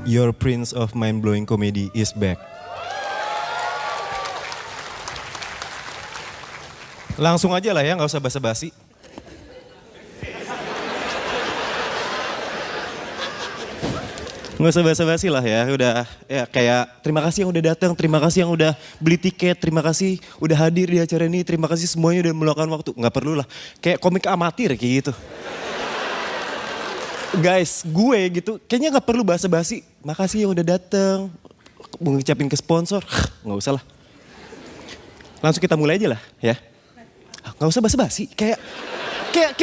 Your Prince of Mind-Blowing Comedy is back. Langsung aja lah ya, nggak usah basa-basi. Nggak usah basa-basi lah ya, udah ya kayak terima kasih yang udah datang, terima kasih yang udah beli tiket, terima kasih udah hadir di acara ini, terima kasih semuanya udah meluangkan waktu. Nggak perlu lah, kayak komik amatir kayak gitu. Guys, gue gitu, kayaknya nggak perlu basa-basi. Makasih yang udah datang, mau ngucapin ke sponsor, nggak usah lah. Langsung kita mulai aja lah ya. Nggak usah basa-basi, kayak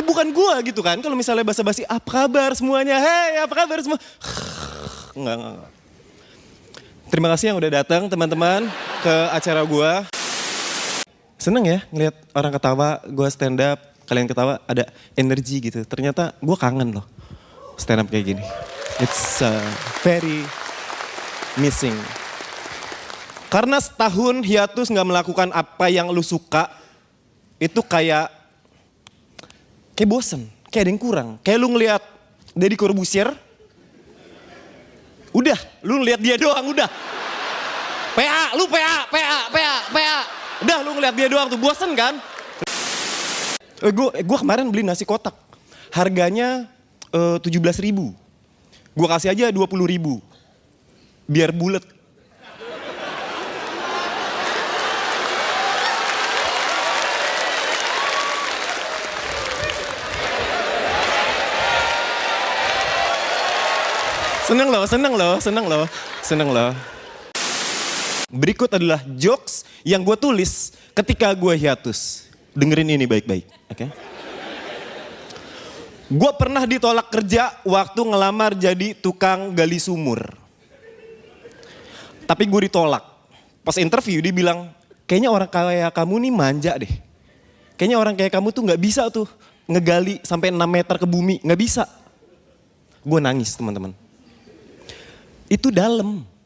bukan gua gitu kan. Kalau misalnya basa-basi, apa kabar semuanya? Hei, apa kabar semua? Enggak. Terima kasih yang udah datang teman-teman ke acara gua. Seneng ya ngeliat orang ketawa, gua stand up, kalian ketawa, ada energi gitu. Ternyata gua kangen loh stand up kayak gini. It's very missing. Karena setahun hiatus gak melakukan apa yang lu suka, itu kayak bosen, kayak ada yang kurang. Kayak lu ngeliat Deddy Corbuzier, udah, lu ngeliat dia doang, udah. PA. Udah, lu ngeliat dia doang tuh, bosen kan? Gue kemarin beli nasi kotak, harganya 17.000. Gue kasih aja 20.000, biar bulet. Seneng loh. Berikut adalah jokes yang gue tulis ketika gue hiatus. Dengerin ini baik-baik, oke? Gue pernah ditolak kerja waktu ngelamar jadi tukang gali sumur. Tapi gue ditolak. Pas interview dia bilang, kayaknya orang kayak kamu nih manja deh. Kayaknya orang kayak kamu tuh gak bisa tuh ngegali sampai 6 meter ke bumi, gak bisa. Gue nangis teman-teman. Itu dalam.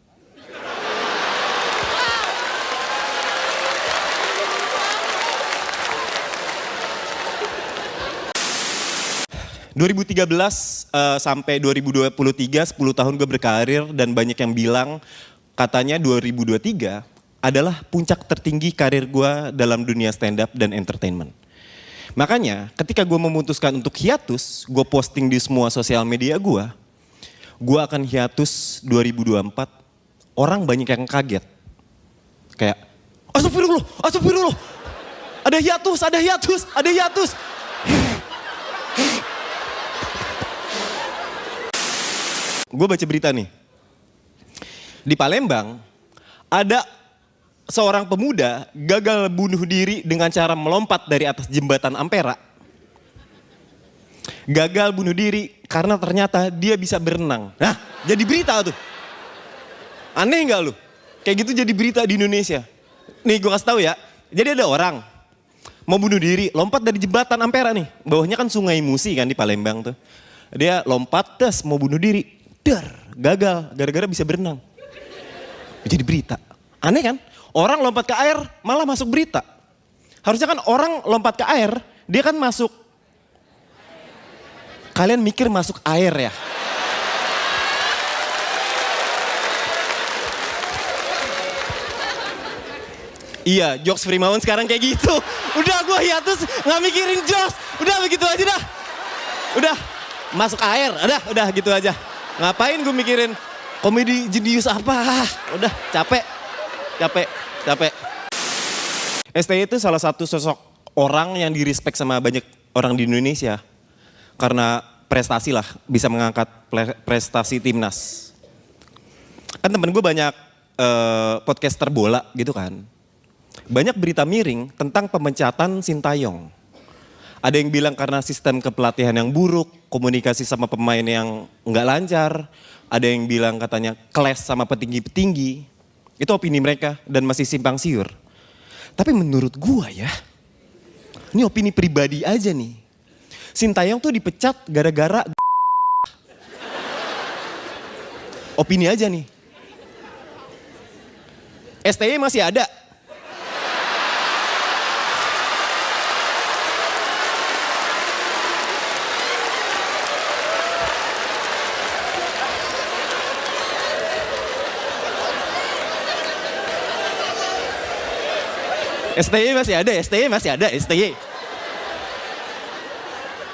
...2013 sampai 2023, 10 tahun gue berkarir dan banyak yang bilang katanya 2023 adalah puncak tertinggi karir gue dalam dunia stand up dan entertainment. Makanya ketika gue memutuskan untuk hiatus, gue posting di semua sosial media gue akan hiatus 2024, orang banyak yang kaget. Kayak, astagfirullah, ada hiatus. Gue baca berita nih, di Palembang ada seorang pemuda gagal bunuh diri dengan cara melompat dari atas jembatan Ampera. Gagal bunuh diri karena ternyata dia bisa berenang. Nah, jadi berita tuh. Aneh gak lu? Kayak gitu jadi berita di Indonesia. Nih gue kasih tahu ya. Jadi ada orang mau bunuh diri, lompat dari jembatan Ampera nih. Bawahnya kan Sungai Musi kan di Palembang tuh. Dia lompat, mau bunuh diri. Gagal gara-gara bisa berenang. Jadi berita. Aneh kan? Orang lompat ke air malah masuk berita. Harusnya kan orang lompat ke air, dia kan masuk. Kalian mikir masuk air ya? Iya, jokes Frimawan sekarang kayak gitu. Udah gue hiatus gak mikirin jokes. Udah begitu aja dah. Udah masuk air, udah gitu aja. Ngapain gue mikirin komedi jenius apa? Udah capek. STY itu salah satu sosok orang yang direspek sama banyak orang di Indonesia. Karena prestasi lah, bisa mengangkat prestasi timnas. Kan temen gue banyak podcaster bola gitu kan. Banyak berita miring tentang pemecatan Sintayong. Ada yang bilang karena sistem kepelatihan yang buruk, komunikasi sama pemain yang nggak lancar. Ada yang bilang katanya clash sama petinggi-petinggi. Itu opini mereka dan masih simpang siur. Tapi menurut gua ya, ini opini pribadi aja nih. Sintayong tuh dipecat gara-gara opini aja nih. STY masih ada. STY masih ada, STY masih ada, STY.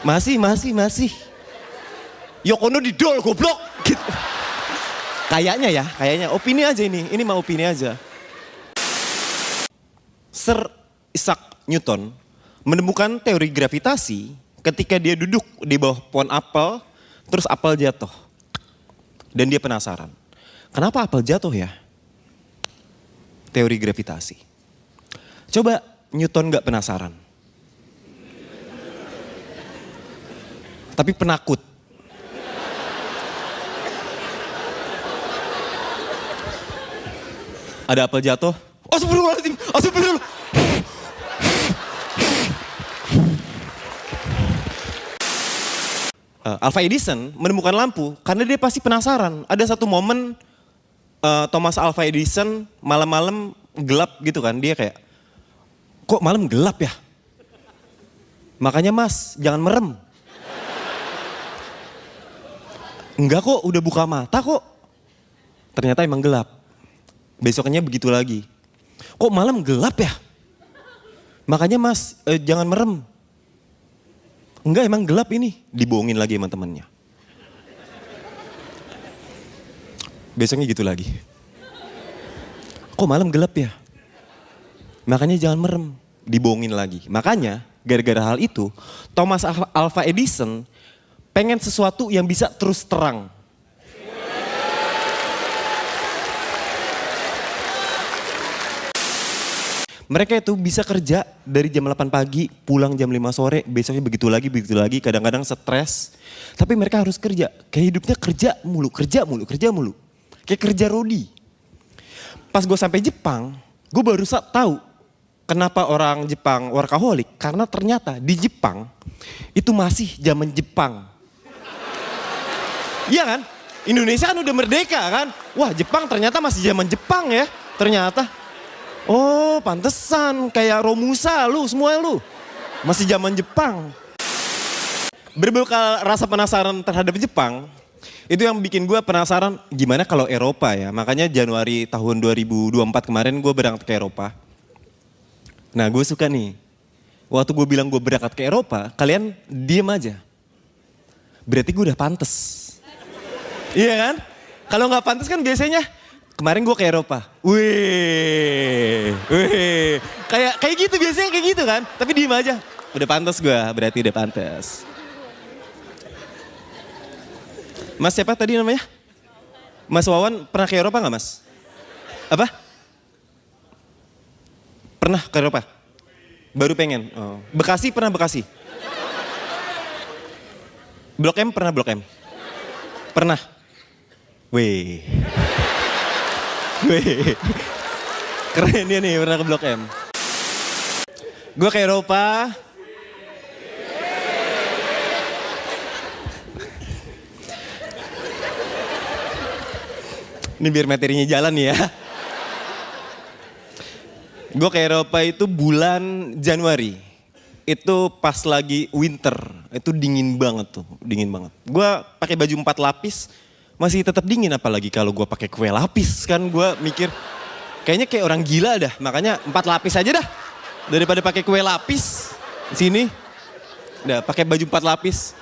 Masih. Yoko Ono didol goblok. Gitu. Kayaknya opini aja ini mah opini aja. Sir Isaac Newton menemukan teori gravitasi ketika dia duduk di bawah pohon apel, terus apel jatuh. Dan dia penasaran, kenapa apel jatuh ya? Teori gravitasi. Coba Newton gak penasaran. Tapi penakut. Ada apel jatuh. Astagfirullahaladzim. Alva Edison menemukan lampu karena dia pasti penasaran. Ada satu momen Thomas Alva Edison malam-malam gelap gitu kan. Dia kayak, kok malam gelap ya? Makanya mas, jangan merem. Enggak kok, udah buka mata kok. Ternyata emang gelap. Besoknya begitu lagi. Kok malam gelap ya? Makanya mas, jangan merem. Enggak, emang gelap ini. Dibohongin lagi sama temannya. Besoknya gitu lagi. Kok malam gelap ya? Makanya jangan merem. Dibohongin lagi. Makanya gara-gara hal itu, Thomas Alva Edison pengen sesuatu yang bisa terus terang. Mereka itu bisa kerja dari jam 8 pagi, pulang jam 5 sore, besoknya begitu lagi, kadang-kadang stres. Tapi mereka harus kerja, kayak hidupnya kerja mulu. Kayak kerja rodi. Pas gue sampai Jepang, gue baru tahu kenapa orang Jepang workaholic. Karena ternyata di Jepang itu masih zaman Jepang. Iya kan? Indonesia kan udah merdeka kan? Wah Jepang ternyata masih zaman Jepang ya, ternyata. Oh pantesan kayak Romusa lu semua lu. Masih zaman Jepang. Berbekal rasa penasaran terhadap Jepang. Itu yang bikin gue penasaran gimana kalau Eropa ya. Makanya Januari tahun 2024 kemarin gue berangkat ke Eropa. Nah gue suka nih. Waktu gue bilang gue berangkat ke Eropa, kalian diem aja. Berarti gue udah pantes. Iya kan? Kalau gak pantes kan biasanya kemarin gue ke Eropa, wih, kayak gitu biasanya kayak gitu kan, tapi diem aja, udah pantas gue, berarti udah pantas. Mas siapa tadi namanya? Mas Wawan pernah ke Eropa gak mas? Apa? Pernah ke Eropa? Baru pengen? Oh. Bekasi pernah Bekasi? Blok M pernah Blok M? Pernah? Wih. Wih, keren dia nih pernah ke Blok M. Gue ke Eropa. Ini biar materinya jalan nih ya. Gue ke Eropa itu bulan Januari. Itu pas lagi winter. Itu dingin banget tuh, dingin banget. Gue pakai baju 4 lapis. Masih tetap dingin apalagi kalau gue pakai kue lapis kan gue mikir kayaknya kayak orang gila dah, makanya 4 lapis aja dah daripada pakai kue lapis di sini. Udah pakai baju 4 lapis.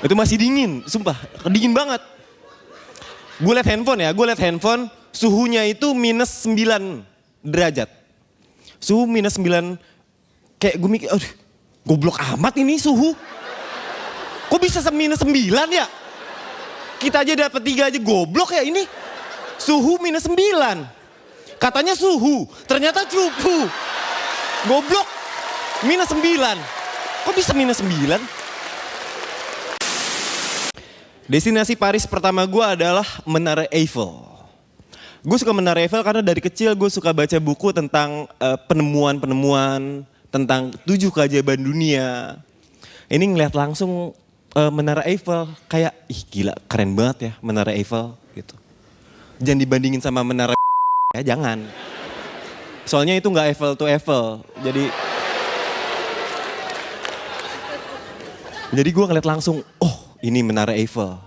Itu masih dingin, sumpah dingin banget. Gue liat handphone suhunya itu minus 9 derajat. Suhu minus 9 kayak gue mikir aduh goblok amat ini suhu. Kok bisa minus 9 ya? Kita aja dapat 3 aja goblok ya ini. Suhu minus 9. Katanya suhu, ternyata cupu. Goblok. Minus 9. Kok bisa minus 9? Destinasi Paris pertama gue adalah Menara Eiffel. Gue suka Menara Eiffel karena dari kecil gue suka baca buku tentang penemuan-penemuan, tentang 7 keajaiban dunia. Ini ngeliat langsung Menara Eiffel kayak ih gila keren banget ya Menara Eiffel gitu. Jangan dibandingin sama Menara ya jangan. Soalnya itu nggak Eiffel to Eiffel. Jadi gue ngeliat langsung oh ini Menara Eiffel.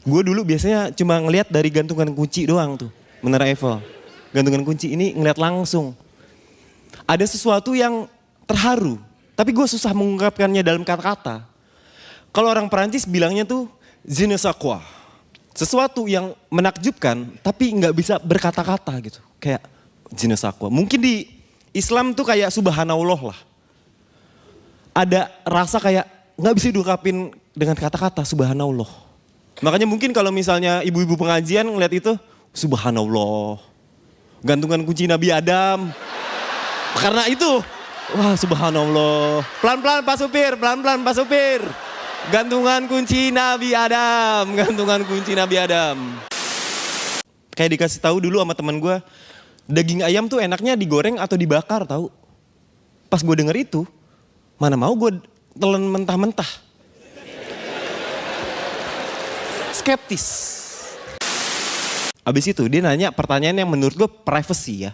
Gue dulu biasanya cuma ngeliat dari gantungan kunci doang tuh Menara Eiffel. gantungan kunci ini ngeliat langsung. Ada sesuatu yang terharu, tapi gue susah mengungkapkannya dalam kata-kata. Kalau orang Perancis bilangnya tuh je ne sais quoi. Sesuatu yang menakjubkan tapi nggak bisa berkata-kata gitu. Kayak je ne sais quoi. Mungkin di Islam tuh kayak subhanallah lah. Ada rasa kayak nggak bisa diungkapin dengan kata-kata subhanallah. Makanya mungkin kalau misalnya ibu-ibu pengajian ngeliat itu subhanallah. Gantungan kunci Nabi Adam. Karena itu, wah subhanallah. Pelan-pelan Pak Supir, pelan-pelan Pak Supir. Gantungan kunci Nabi Adam, gantungan kunci Nabi Adam. Kayak dikasih tahu dulu sama teman gue, daging ayam tuh enaknya digoreng atau dibakar tahu. Pas gue denger itu, mana mau gue telan mentah-mentah. Skeptis. Abis itu dia nanya pertanyaan yang menurut gue privacy ya.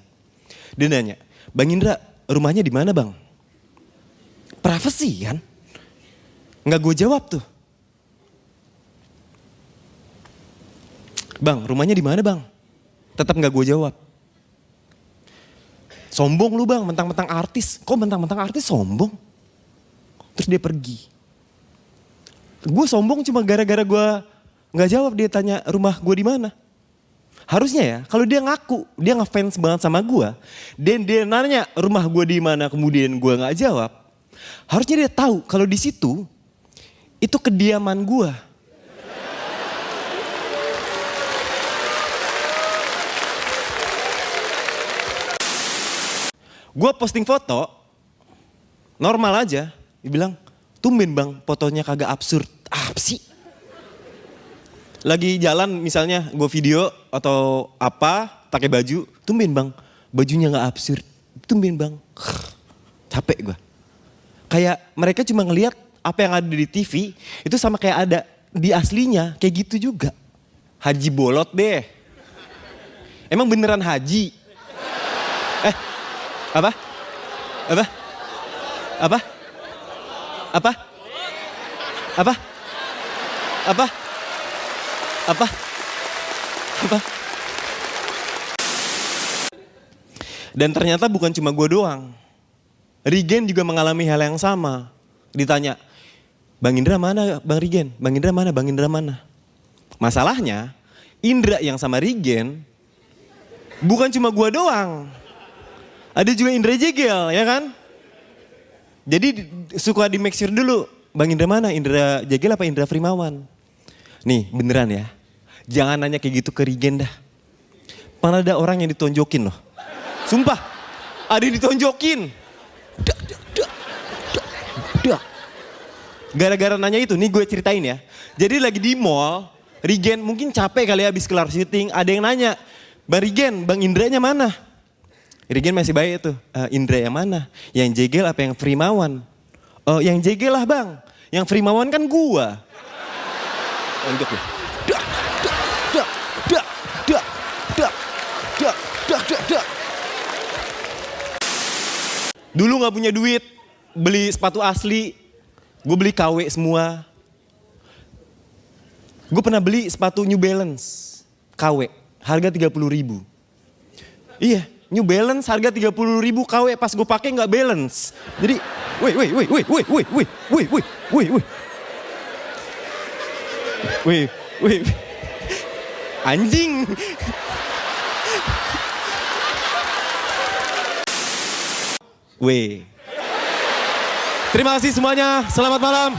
Dia nanya, Bang Indra rumahnya di mana bang? Privacy kan? Nggak gue jawab tuh. Bang rumahnya di mana bang? Tetap nggak gue jawab. Sombong lu bang, mentang-mentang artis. Kok mentang-mentang artis sombong? Terus dia pergi. Gue sombong cuma gara-gara gue nggak jawab, dia tanya rumah gue di mana. Harusnya ya, kalau dia ngaku, dia ngefans banget sama gue, dan dia nanya rumah gue di mana, kemudian gue nggak jawab, harusnya dia tahu kalau di situ itu kediaman gue. Gue posting foto, normal aja, dia bilang, tumben bang, fotonya kagak absurd. Apa sih? Lagi jalan misalnya gue video atau apa pakai baju, tumben bang bajunya nggak absurd, tumben bang. Capek gue. Kayak mereka cuma ngelihat apa yang ada di TV itu sama kayak ada di aslinya, kayak gitu juga. Haji bolot deh. Emang beneran haji? Apa? Apa? Apa? Apa? Apa? Apa? Apa? Apa? Dan ternyata bukan cuma gue doang. Rigen juga mengalami hal yang sama. Ditanya, Bang Indra mana Bang Rigen? Bang Indra mana? Bang Indra mana? Masalahnya, Indra yang sama Rigen bukan cuma gue doang. Ada juga Indra Jegel, ya kan? Jadi suka di make sure dulu, Bang Indra mana? Indra Jegel apa Indra Frimawan? Nih beneran ya, jangan nanya kayak gitu ke Rigen dah. Pernah ada orang yang ditonjokin loh. Sumpah, ada yang ditonjokin. Gara-gara nanya itu, nih gue ceritain ya. Jadi lagi di mall, Rigen mungkin capek kali ya habis kelar syuting. Ada yang nanya, Bang Rigen, Bang Indranya mana? Rigen masih baik tuh, Indra yang mana? Yang Jegel apa yang Frimawan? Oh yang Jegel lah bang, yang Frimawan kan gua. Tonjok ya. Dulu gak punya duit, beli sepatu asli, gue beli KW semua. Gue pernah beli sepatu New Balance, KW, harga 30.000. Iya, New Balance harga 30.000 KW, pas gue pakai nggak balance. Jadi, wih, anjing. Weh. Terima kasih semuanya, selamat malam.